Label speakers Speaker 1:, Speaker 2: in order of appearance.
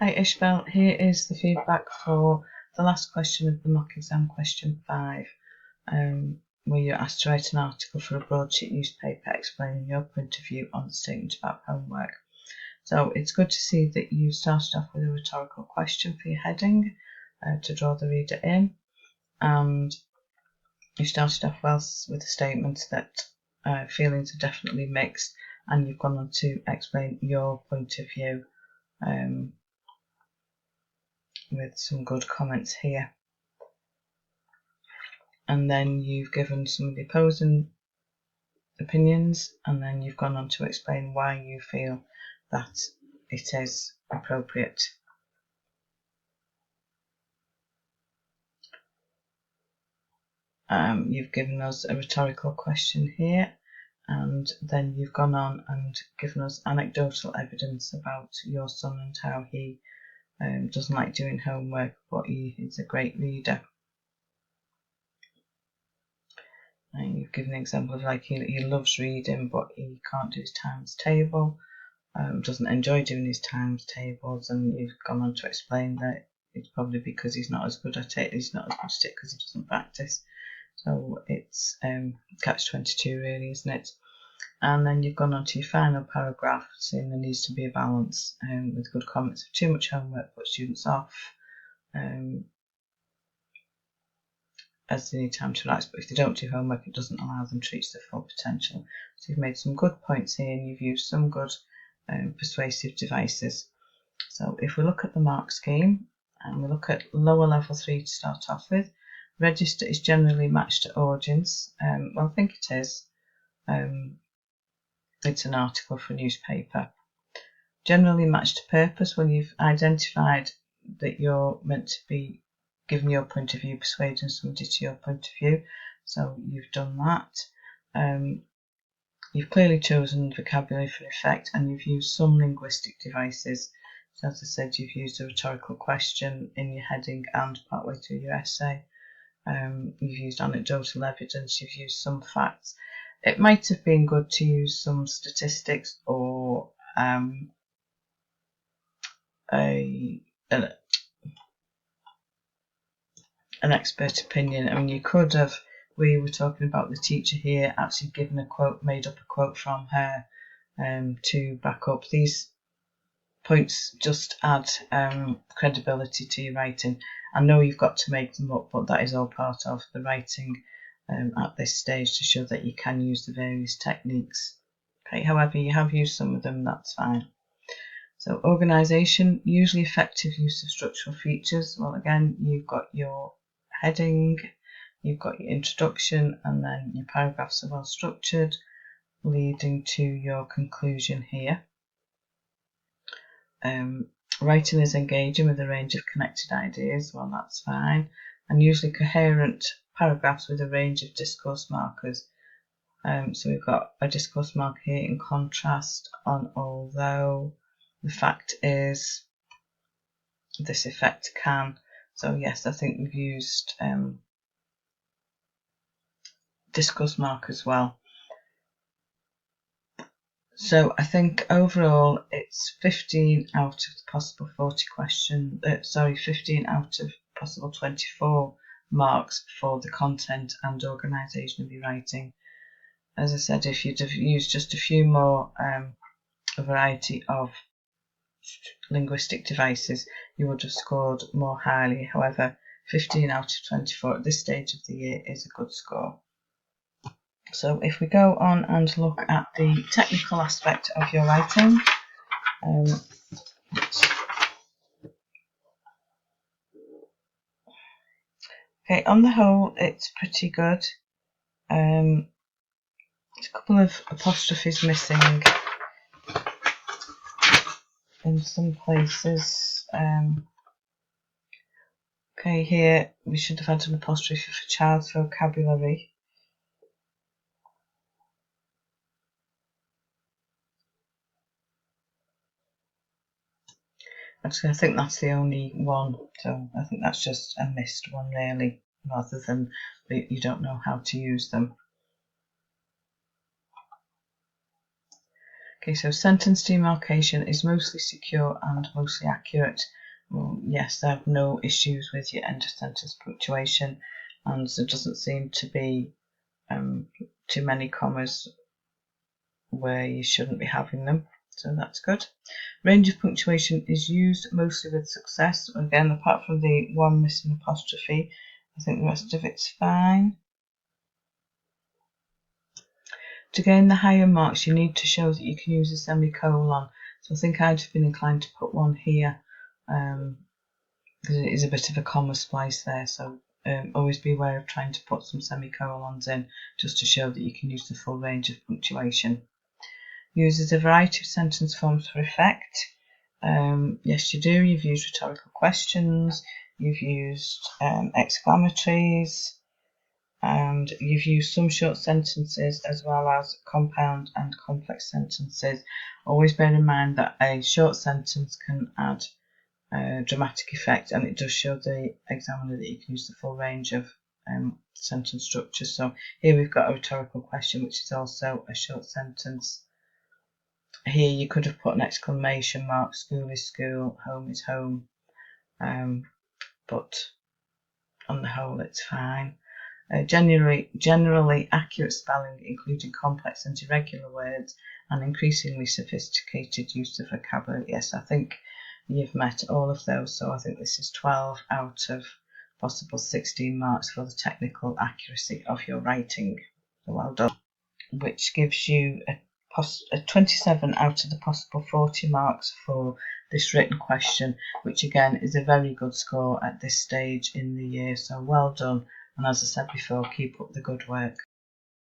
Speaker 1: Hi Iseabail, here is the feedback for the last question of the mock exam, question 5, where you're asked to write an article for a broadsheet newspaper explaining your point of view on the statement about homework. So it's good to see that you started off with a rhetorical question for your heading to draw the reader in, and you started off well with a statement that feelings are definitely mixed, and you've gone on to explain your point of view with some good comments here. And then you've given some of the opposing opinions, and then you've gone on to explain why you feel that it is appropriate. You've given us a rhetorical question here, and then you've gone on and given us anecdotal evidence about your son and how he doesn't like doing homework, but he is a great reader. And you've given an example of like he loves reading, but he can't do his times table, doesn't enjoy doing his times tables, and you've gone on to explain that it's probably because he's not as good at it. He's not as good at it because he doesn't practice. So it's catch-22 really, isn't it? And then you've gone on to your final paragraph saying there needs to be a balance with good comments of too much homework put students off, as they need time to relax, but if they don't do homework it doesn't allow them to reach their full potential. So you've made some good points here, and you've used some good persuasive devices. So if we look at the mark scheme and we look at lower level 3 to start off with, register is generally matched to audience. Well, I think it is. It's an article for a newspaper. Generally matched to purpose, when you've identified that you're meant to be giving your point of view, persuading somebody to your point of view. So you've done that. You've clearly chosen vocabulary for effect, and you've used some linguistic devices. So as I said, you've used a rhetorical question in your heading and partway through your essay. You've used anecdotal evidence, you've used some facts. It might have been good to use some statistics or an expert opinion. I mean, you could have, we were talking about the teacher here, actually given a quote, made up a quote from her to back up. These points just add credibility to your writing. I know you've got to make them up, but that is all part of the writing at this stage to show that you can use the various techniques. Okay, however, you have used some of them, that's fine. So organisation, usually effective use of structural features. Well, again, you've got your heading, you've got your introduction, and then your paragraphs are well structured, leading to your conclusion here. Writing is engaging with a range of connected ideas. Well, that's fine. And usually coherent paragraphs with a range of discourse markers. So we've got a discourse marker here in contrast on although. The fact is this effect can. So yes, I think we've used discourse mark as well. So I think overall it's 15 out of the possible 40 question. 15 out of possible 24 marks for the content and organisation of your writing. As I said, if you'd have used just a few more a variety of linguistic devices, you would have scored more highly. However, 15 out of 24 at this stage of the year is a good score. So if we go on and look at the technical aspect of your writing, okay, on the whole it's pretty good. There's a couple of apostrophes missing in some places. Okay, here we should have had an apostrophe for child's vocabulary. Actually, I think that's the only one, so I think that's just a missed one really, rather than that you don't know how to use them. Okay, so sentence demarcation is mostly secure and mostly accurate. Well, yes, there are no issues with your end of sentence punctuation, and there doesn't seem to be too many commas where you shouldn't be having them, so that's good. Range of punctuation is used mostly with success. Again, apart from the one missing apostrophe, I think the rest of it's fine. To gain the higher marks, you need to show that you can use a semicolon. So I think I'd have been inclined to put one here, because it is a bit of a comma splice there. So always be aware of trying to put some semicolons in, just to show that you can use the full range of punctuation. Uses a variety of sentence forms for effect. Yes, you do. You've used rhetorical questions, you've used exclamatories, and you've used some short sentences as well as compound and complex sentences. Always bear in mind that a short sentence can add dramatic effect, and it does show the examiner that you can use the full range of sentence structures. So here we've got a rhetorical question, which is also a short sentence. Here you could have put an exclamation mark, school is school, home is home, but on the whole it's fine. Generally accurate spelling, including complex and irregular words, and increasingly sophisticated use of vocabulary. Yes, I think you've met all of those, so I think this is 12 out of possible 16 marks for the technical accuracy of your writing. So well done. Which gives you a 27 out of the possible 40 marks for this written question, which again is a very good score at this stage in the year. So well done, and as I said before, keep up the good work.